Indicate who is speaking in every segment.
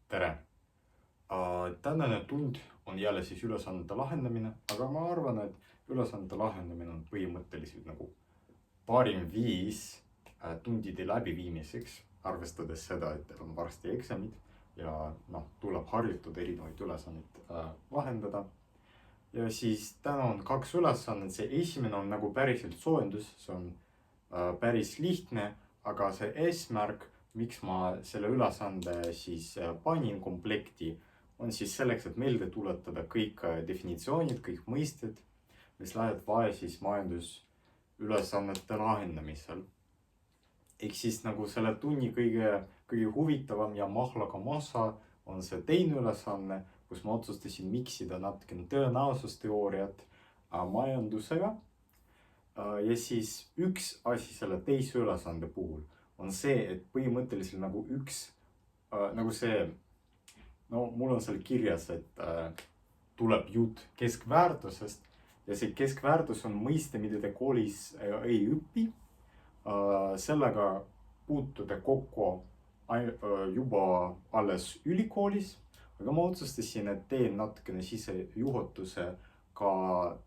Speaker 1: tere! Tänane tund on jälle siis ülesannete lahendamine, aga ma arvan, et ülesannete lahendamine on põhimõtteliselt nagu parim viis tundide läbiviimiseks, arvestades seda, et on varsti eksamid ja tuleb harjutada erinevaid ülesandeid lahendada. Ja siis täna on kaks ülesannet, see esimene on nagu päriselt soojendus, see on päris lihtne, aga see eesmärk, miks ma selle ülesande siis panin komplekti, on siis selleks, et meelde tuletada kõik definitsioonid, kõik mõisted, mis lähevad vaja siis majandusülesannete lahendamisel. Ehk siis nagu selle tunni kõige huvitavam ja mahlakam osa on see teine ülesanne, kus ma otsustasin miksida natukene tõenäosusteooriat majandusega. Ja siis üks asi selle teise ülesande puhul on see, et põhimõtteliselt nagu mul on seal kirjas, et tuleb jutt keskväärtusest ja see keskväärtus on mõiste, mida te koolis ei õpi. Sellega puutuda kokku juba alles ülikoolis, aga ma otsustasin, et teen natukene sisejuhatuse ka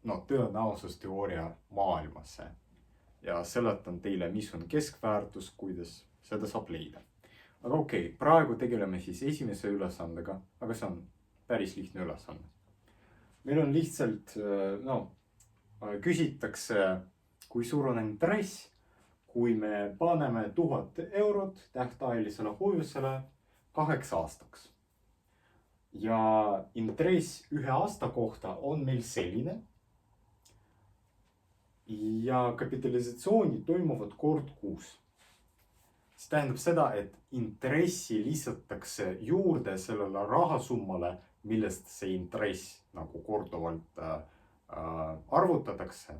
Speaker 1: tõenäosusteooria maailmasse ja seletan teile, mis on keskväärtus, kuidas seda saab leida. Aga okei, praegu tegeleme siis esimese ülesandega, aga see on päris lihtne ülesanne. Meil on lihtsalt, küsitakse, kui suur on intress, kui me paneme 1000 eurot tähtajalisele hoiusele 8 aastaks. Ja intress 1 aasta kohta on meil selline ja kapitalisatsiooni toimuvad kord kuus. See tähendab seda, et intressi lisatakse juurde sellele rahasummale, millest see intress nagu korduvalt arvutatakse.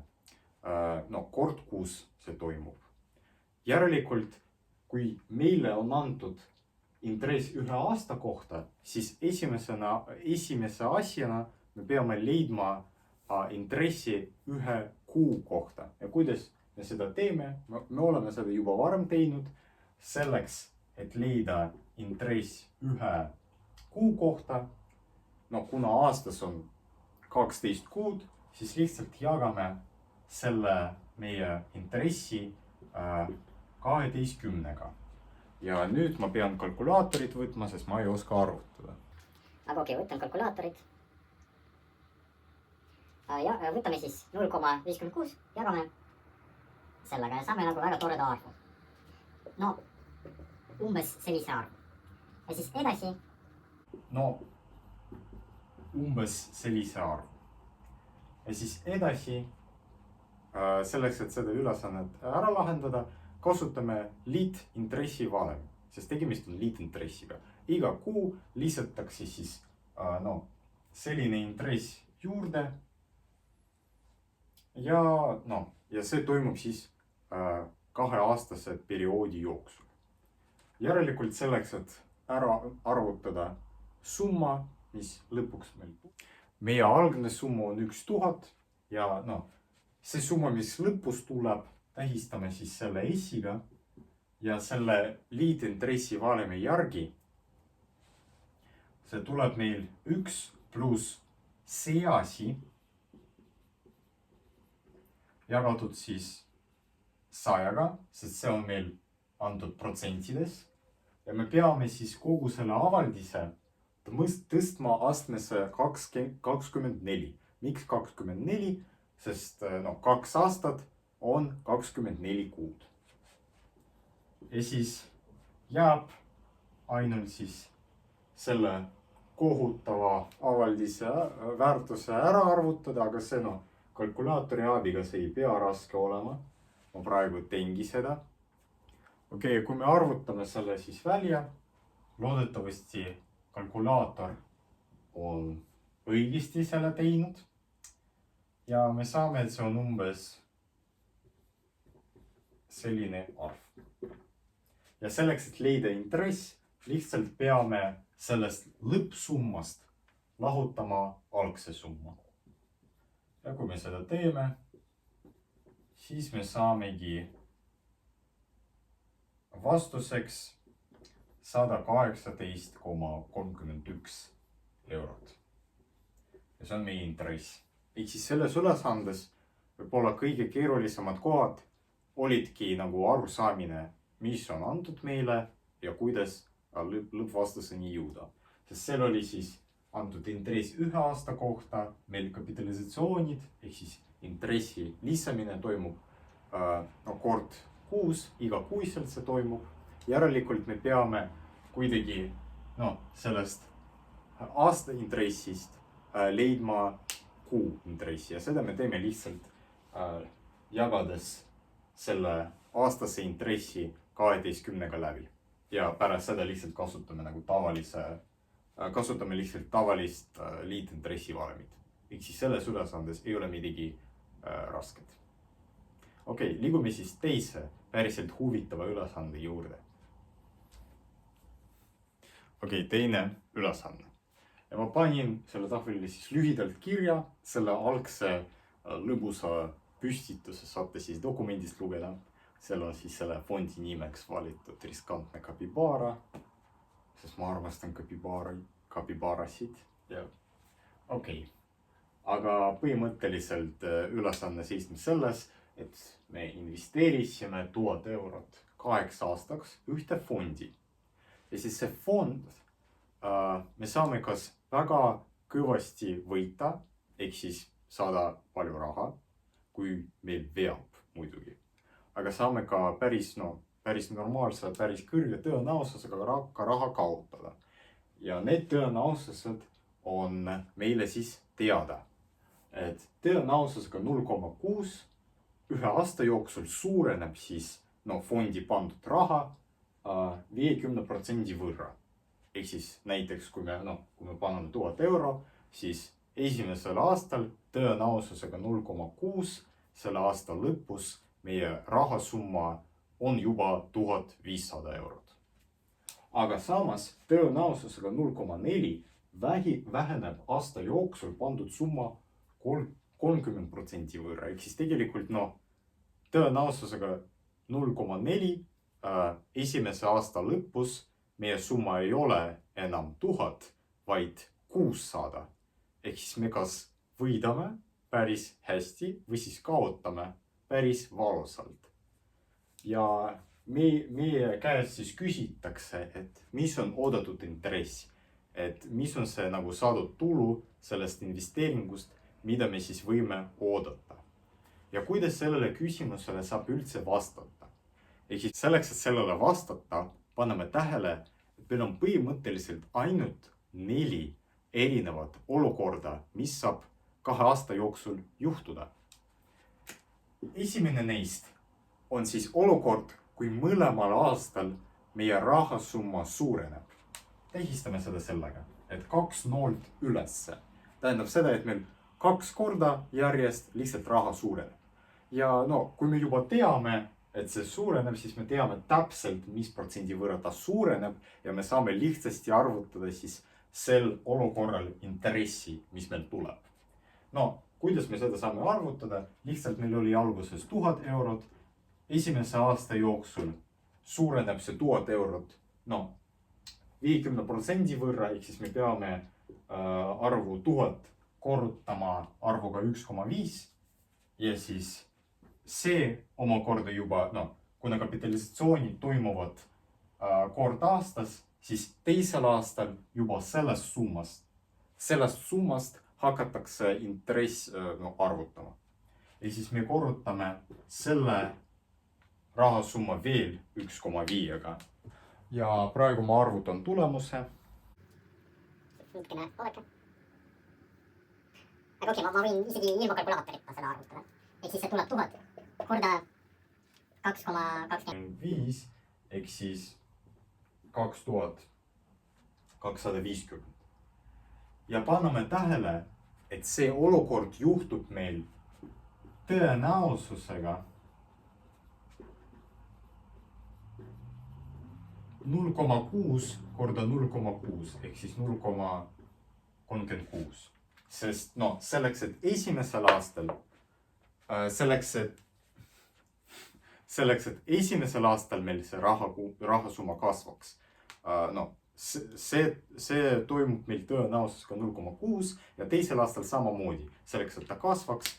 Speaker 1: Kord kuus see toimub. Järelikult, kui meile on antud intress 1 aasta kohta, siis esimese asjana me peame leidma intressi 1 kuu kohta. Ja kuidas me seda teeme? Me oleme seda juba varem teinud. Selleks, et leida intress 1 kuu kohta, kuna aastas on 12 kuud, siis lihtsalt jagame selle meie intressi 12-ga. Ja nüüd ma pean kalkulaatorit võtma, sest ma ei oska arvutada.
Speaker 2: Aga okei, võtan kalkulaatorit. Ja võtame siis 0,56, jagame sellega ja saame nagu väga toreda arvu. Umbes sellise arvu. Ja siis edasi.
Speaker 1: Umbes sellise arvu. Ja siis edasi, selleks, et seda ülesannet ära lahendada, kasutame liitintressi valemi, sest tegemist on liitintressiga. Iga kuu lisatakse siis selline intress juurde ja see toimub siis 2-aastase perioodi jooksul. Järelikult selleks, et ära arvutada summa, mis lõpuks meie algne summa on 1000 ja see summa, mis lõpus tuleb, tähistame siis selle S-iga ja selle liitintressi valemi järgi. See tuleb meil 1 pluss see asi jagatud siis 100-ga, sest see on meil antud protsentides. Ja me peame siis kogu selle avaldise tõstma astmesse 24. Miks 24? Sest 2 aastat on 24 kuud. Ja siis jääb ainult siis selle kohutava avaldise väärtuse ära arvutada, aga see kalkulaatori abiga see ei pea raske olema. Ma praegu teengi seda. Okei, kui me arvutame selle siis välja, loodetavasti kalkulaator on õigesti selle teinud. Ja me saame, et see on umbes selline arv. Ja selleks, et leida intress, lihtsalt peame sellest lõppsummast lahutama algse summa. Ja kui me seda teeme, siis me saamegi vastuseks 118,31 eurot. ja see on meie intress. ehk siis selles ülesandes võib-olla kõige keerulisemad kohad olidki nagu arusaamine, mis on antud meile ja kuidas lõppvastuseni jõuda. sest seal oli siis antud intress 1 aasta kohta, meil kapitalisatsioonid ehk siis intressi lisamine toimub kord kuus, igakuiselt see toimub. järelikult me peame kuidagi sellest aasta intressist leidma kuu intressi ja seda me teeme lihtsalt jagades selle aastase intressi 12-ga läbi. ja pärast seda lihtsalt kasutame lihtsalt tavalist liitintressi valemit. ehk siis selles ülesandes ei ole midagi rasket. Okei, liigume siis teise päriselt huvitava ülesande juurde. Okei, teine ülesanne. ja ma panin selle tahvelile siis lühidalt kirja selle algse lõbusa püstituse saate siis dokumendist lugeda. seal on siis selle fondi nimeks valitud riskantne kapibara, sest ma armastan kapibarasid ja okei. aga põhimõtteliselt ülesanne seisneb selles, et me investeerisime 1000 eurot 8 aastaks ühte fondi. ja siis see fond me saame kas väga kõvasti võita, ehk siis saada palju raha, kui meil veab muidugi. aga saame ka päris normaalse, päris kõrge tõenäosusega ka raha kaotada. ja need tõenäosused on meile siis teada. et tõenäosusega 0,6 ühe aasta jooksul suureneb siis fondi pandud raha 50% võrra. ehk siis näiteks kui me paneme 1000 euro, siis esimesel aastal tõenäosusega 0,6 selle aasta lõpus meie rahasumma on juba 1500 eurot. aga samas tõenäosusega 0,4 väheneb aasta jooksul pandud summa 30% võrra. ehk siis tegelikult tõenäosusega 0,4 esimese aasta lõpus meie summa ei ole enam 1000, vaid 600. ehk siis me kas võidame päris hästi või siis kaotame päris valusalt. ja meie käest siis küsitakse, et mis on oodatud intress, et mis on see saadud tulu sellest investeeringust, mida me siis võime oodata. ja kuidas sellele küsimusele saab üldse vastata. ehk siis selleks, et sellele vastata, paneme tähele, et meil on põhimõtteliselt ainult 4 erinevat olukorda, mis saab 2 aasta jooksul juhtuda. esimene neist on siis olukord, kui mõlemal aastal meie rahasumma suureneb. tähistame seda sellega, et 2 noolt ülesse. tähendab seda, et meil 2 korda järjest lihtsalt raha suureneb. ja kui me juba teame, et see suureneb, siis me teame täpselt, mis protsendi võrra ta suureneb ja me saame lihtsasti arvutada siis sel olukorral intressi, mis meil tuleb. kuidas me seda saame arvutada? lihtsalt meil oli alguses 1000 eurot. esimese aasta jooksul suureneb see 1000 eurot 50% võrra, ehk siis me peame arvu 1000 korrutama arvuga 1,5 ja siis see omakorda juba, kuna kapitalisatsioonid toimuvad kord aastas, siis teisel aastal juba sellest summast hakatakse intress arvutama. ja siis me korrutame selle rahasumma veel 1,5-ga. ja praegu ma arvutan tulemuse.
Speaker 2: natukene oodake. aga okei, ma võin isegi ilma kalkulaatorita seda arvutada. ehk siis see tuleb 1000 korda 2,25
Speaker 1: ehk siis 2250. ja paneme tähele, et see olukord juhtub meil tõenäosusega 0,6 korda 0,6 ehk siis 0,36. sest selleks, et esimesel aastal selleks, et esimesel aastal meil see rahasumma kasvaks, no see toimub meil tõenäosusega 0,6 ja teisel aastal samamoodi. Selleks, et ta kasvaks,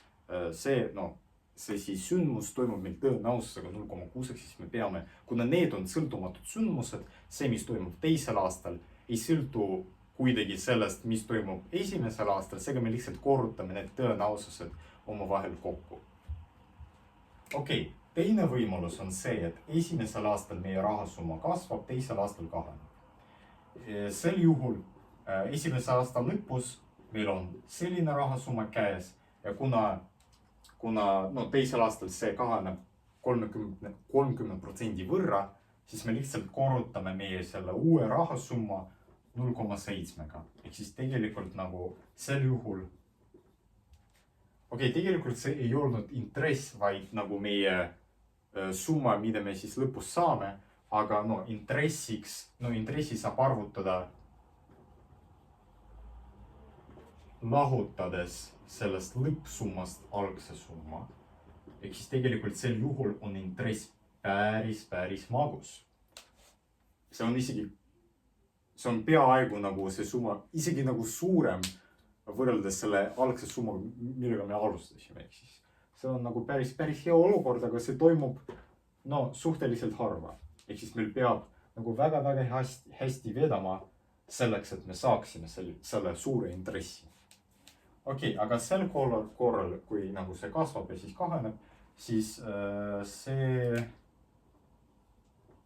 Speaker 1: see siis sündmus toimub meil tõenäosusega 0,6, siis me peame, kuna need on sõltumatud sündmused, see, mis toimub teisel aastal, ei sõltu kuidagi sellest, mis toimub esimesel aastal, seega me lihtsalt korrutame need tõenäosused omavahel kokku. Okei, teine võimalus on see, et esimesel aastal meie rahasumma kasvab, teisel aastal kahaneb. Sel juhul esimese aasta lõpus meil on selline rahasumma käes ja kuna teisel aastal see kahaneb 30% võrra, siis me lihtsalt korrutame meie selle uue rahasumma 0,7-ga. Ehk siis tegelikult nagu sel juhul, tegelikult see ei olnud intress, vaid nagu meie summa, mida me siis lõpus saame, aga intressi saab arvutada lahutades sellest lõppsummast algse summa. Ehk siis tegelikult sel juhul on intress päris magus. See on peaaegu nagu see summa, isegi nagu suurem võrreldes selle algse summa, millega me alustasime. Ehk siis see on nagu päris hea olukord, aga see toimub suhteliselt harva. Ehk siis meil peab nagu väga hästi vedama selleks, et me saaksime selle suure intressi. Aga sel korral, kui nagu see kasvab ja siis kahaneb, siis see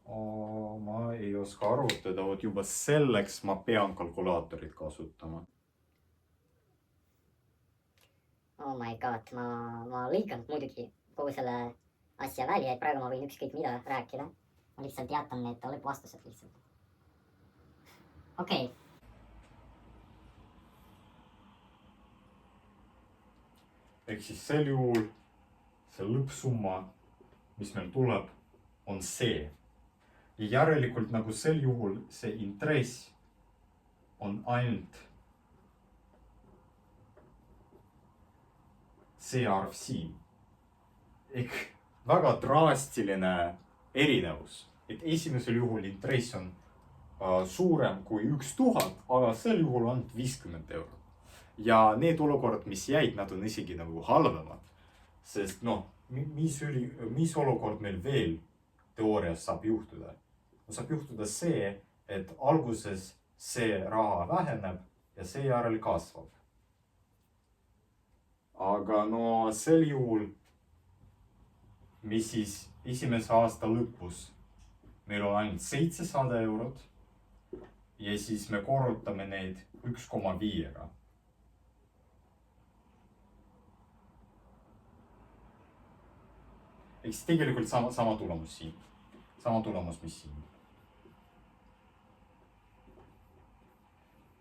Speaker 1: ma ei oska arvutada, juba selleks ma pean kalkulaatorit kasutama.
Speaker 2: Oh my god, ma lõikanud muidugi kogu selle asja välja, et praegu ma võin ükskõik mida rääkida. Ma lihtsalt jätan need lõppvastused lihtsalt. Okei.
Speaker 1: Ehk siis sel juhul see lõppsumma, mis meil tuleb, on see. Ja järelikult nagu sel juhul see intress on ainult see arv siin. Ehk väga drastiline erinevus, et esimesel juhul intress on suurem kui 1000, aga sel juhul on 50 €. Ja need olukorrad, mis jäid, nad on isegi nagu halvemad. Sest mis olukord meil veel teoorias saab juhtuda? Saab juhtuda see, et alguses see raha väheneb ja seejärel kasvab. Aga sel juhul, mis siis esimese aasta lõpus meil on ainult 700 € ja siis me korrutame neid 1,5-ga. Ehk siis tegelikult sama tulemus siin. Sama tulemus, mis siin.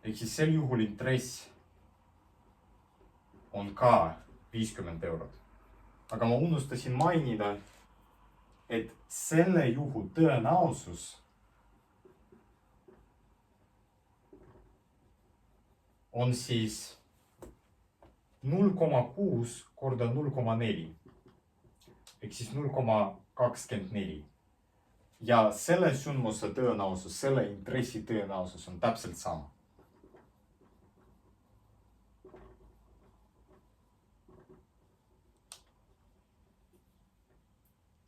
Speaker 1: Ehk siis sel juhul intress on ka 50 €. Aga ma unustasin mainida, et selle juhu tõenäosus on siis 0,6 korda 0,4. Ehk siis 0,24. Ja selle sündmuse tõenäosus, selle intressi tõenäosus on täpselt sama.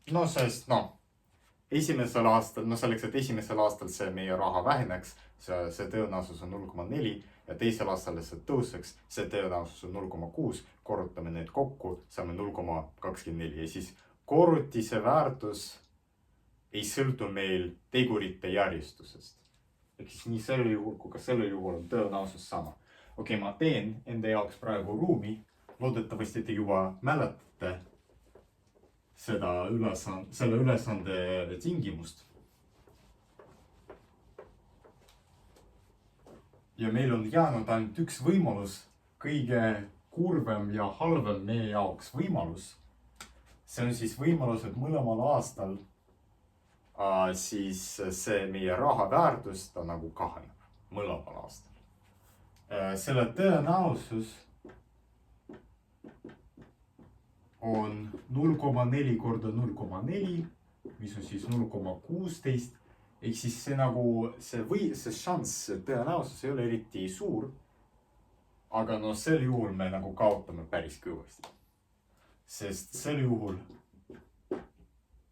Speaker 1: Sest esimesel aastal, selleks, et esimesel aastal see meie raha väheneks, see tõenäosus on 0,4 ja teisel aastal see tõuseks, see tõenäosus on 0,6, korrutame need kokku, saame 0,24 ja siis korrutise väärtus ei sõltu meil tegurite järjestusest. Ehk siis nii sellel juhul, kui ka sellel juhul on tõenäosus sama. Ma teen enda jaoks praegu ruumi, loodetavasti te juba mäletate selle ülesande tingimust. Ja meil on jäänud ainult üks võimalus, kõige kurvem ja halvem meie jaoks võimalus. See on siis võimalus, et mõlemal aastal siis see meie raha väärtus ta nagu kahaneb mõlemal aastal. Selle tõenäosus on 0,4 korda 0,4, mis on siis 0,16 ehk siis see nagu see šanss, see tõenäosus ei ole eriti suur. aga no sel juhul me nagu kaotame päris kõvasti. sest sel juhul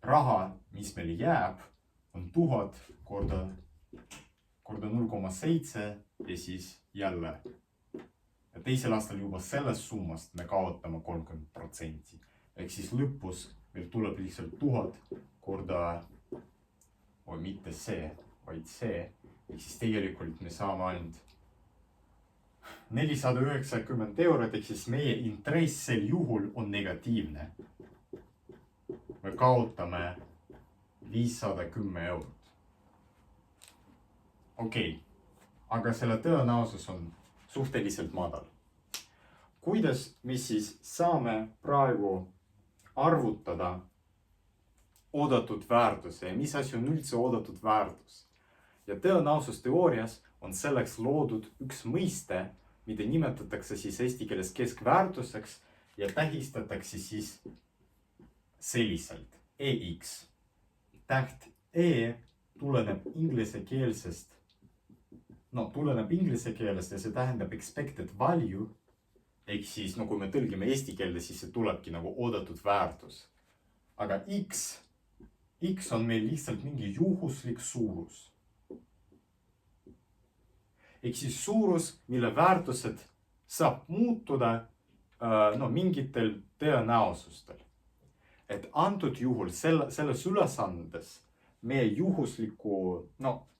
Speaker 1: raha, mis meil jääb, on 1000 korda 0,7 ja siis jälle. ja teisel aastal juba sellest summast me kaotame 30%. ehk siis lõpus meil tuleb lihtsalt 1000 korda, mitte see, vaid see. ehk siis tegelikult me saame ainult 490 eurot, ehk siis meie intress sel juhul on negatiivne. me kaotame 510 eurot. okei, aga selle tõenäosus on suhteliselt madal. kuidas me siis saame praegu arvutada oodatud väärtuse ja mis asi on üldse oodatud väärtus? ja tõenäosusteoorias on selleks loodud üks mõiste, mida nimetatakse siis eesti keeles keskväärtuseks ja tähistatakse siis selliselt EX. täht E tuleneb inglise keelest ja see tähendab expected value. ehk siis no kui me tõlgime eesti keelde, siis see tulebki nagu oodatud väärtus. aga X on meil lihtsalt mingi juhuslik suurus. ehk siis suurus, mille väärtused saab muutuda mingitel tõenäosustel. et antud juhul selles ülesandes meie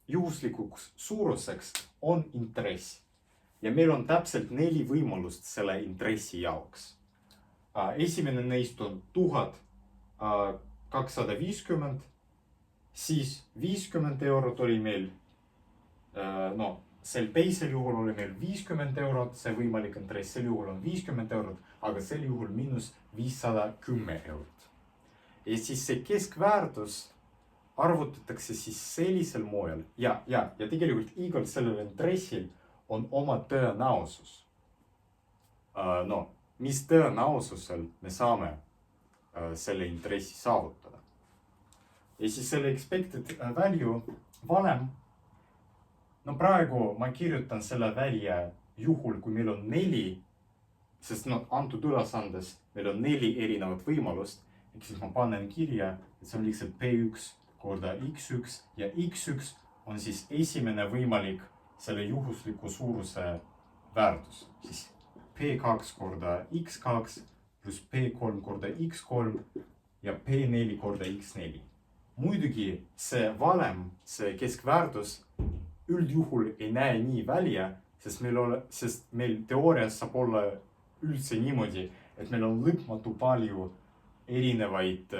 Speaker 1: juhuslikuks suuruseks on intress. ja meil on täpselt 4 võimalust selle intressi jaoks. esimene neist on 1250, siis 50 eurot oli meil, sel teisel juhul oli meil 50 eurot, see võimalik intress sel juhul on 50 eurot, aga sel juhul miinus 510 eurot. ja siis see keskväärtus arvutatakse siis sellisel moel ja tegelikult igal sellel intressil on oma tõenäosus. Mis tõenäosusel me saame selle intressi saavutada. ja siis selle expected value valem. praegu ma kirjutan selle välja juhul, kui meil on 4, sest antud ülesandes meil on 4 erinevat võimalust. ehk siis ma panen kirja, et see on lihtsalt P1 korda X1 ja X1 on siis esimene võimalik selle juhusliku suuruse väärtus. siis P2 korda X2 pluss P3 korda X3 ja P4 korda X4. muidugi see valem, see keskväärtus üldjuhul ei näe nii välja, sest meil teoorias saab olla üldse niimoodi, et meil on lõpmatu palju erinevaid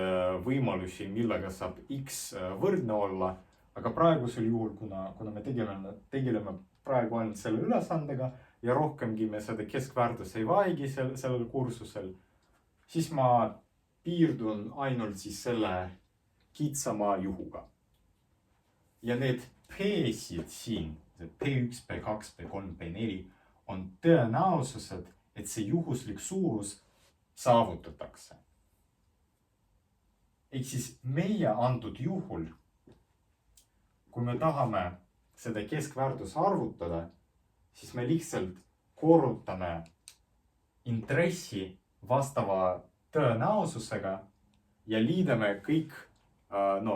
Speaker 1: võimalusi, millega saab X võrdne olla. aga praegusel juhul, kuna me tegeleme praegu ainult selle ülesandega ja rohkemgi me seda keskväärtust ei vaigi sellel kursusel, siis ma piirdun ainult siis selle kitsama juhuga. ja need P-sid siin, P1, P2, P3, P4 on tõenäosused, et see juhuslik suurus saavutatakse. ehk siis meie antud juhul, kui me tahame seda keskväärtust arvutada, siis me lihtsalt korrutame intressi vastava tõenäosusega ja liidame kõik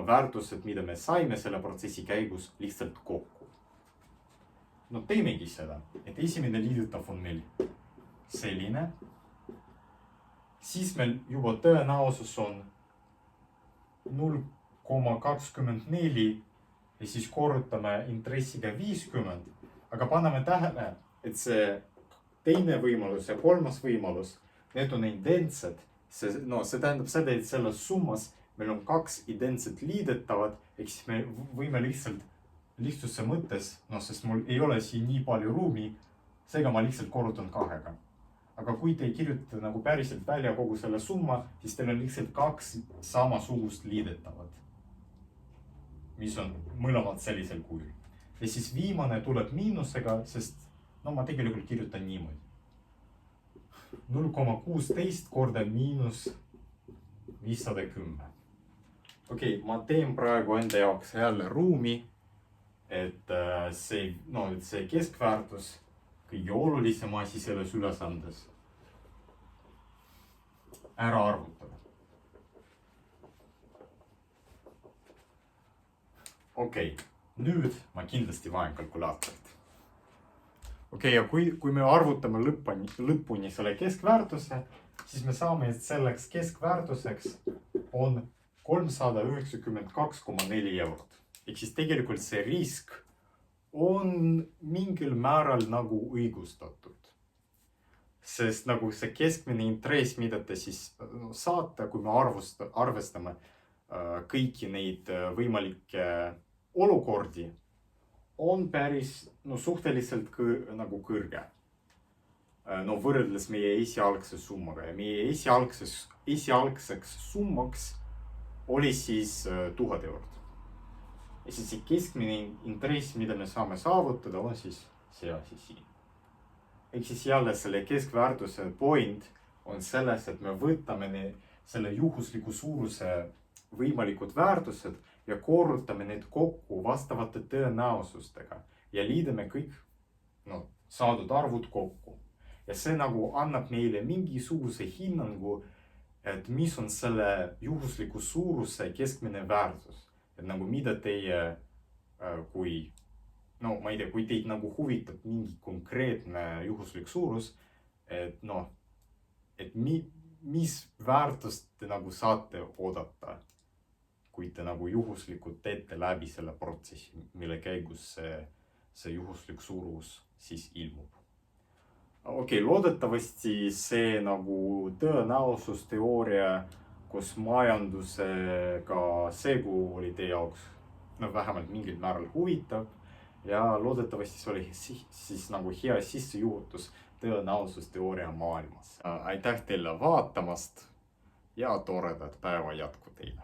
Speaker 1: väärtused, mida me saime selle protsessi käigus, lihtsalt kokku. teemegi seda, et esimene liidetav on meil selline. siis meil juba tõenäosus on 0,24 ja siis korrutame intressiga 50. aga paneme tähele, et see teine võimalus ja kolmas võimalus, need on identsed. see tähendab seda, et selles summas meil on 2 identset liidetavat, ehk siis me võime lihtsuse mõttes, sest mul ei ole siin nii palju ruumi, seega ma lihtsalt korrutan 2-ga. aga kui te kirjutate nagu päriselt välja kogu selle summa, siis teil on lihtsalt 2 samasugust liidetavat, mis on mõlemad sellisel kujul. ja siis viimane tuleb miinusega, sest ma tegelikult kirjutan niimoodi. 0,16 korda miinus 510. okei, ma teen praegu enda jaoks jälle ruumi, et see keskväärtus, kõige olulisem asi selles ülesandes, ära arvutada. Okei, nüüd ma kindlasti vajan kalkulaatorit. Okei, ja kui me arvutame lõpuni selle keskväärtuse, siis me saame, et selleks keskväärtuseks on 392,4 eurot. Ehk siis tegelikult see risk on mingil määral nagu õigustatud. Sest nagu see keskmine intress, mida te siis saate, kui me arvestame kõiki neid võimalikke olukordi, on päris suhteliselt nagu kõrge. Võrreldes meie esialgse summaga ja meie esialgseks summaks oli siis 1000 eurot. Ja siis see keskmine intress, mida me saame saavutada, on siis see asi siin. Ehk siis jälle selle keskväärtuse point on selles, et me võtame selle juhusliku suuruse võimalikud väärtused ja korrutame need kokku vastavate tõenäosustega ja liidame kõik saadud arvud kokku. Ja see nagu annab meile mingisuguse hinnangu, et mis on selle juhusliku suuruse keskmine väärtus. Et nagu mida teie, kui teid nagu huvitab mingi konkreetne juhuslik suurus, et mis väärtust te nagu saate oodata, kui te nagu juhuslikult teete läbi selle protsessi, mille käigus see juhuslik suurus siis ilmub. Okei, loodetavasti see nagu tõenäosusteooria koos majandusega segu oli teie jaoks vähemalt mingil määral huvitav ja loodetavasti see oli siis nagu hea sissejuhatus tõenäosusteooria maailmas. Aitäh teile vaatamast ja toredat päeva jätku teile!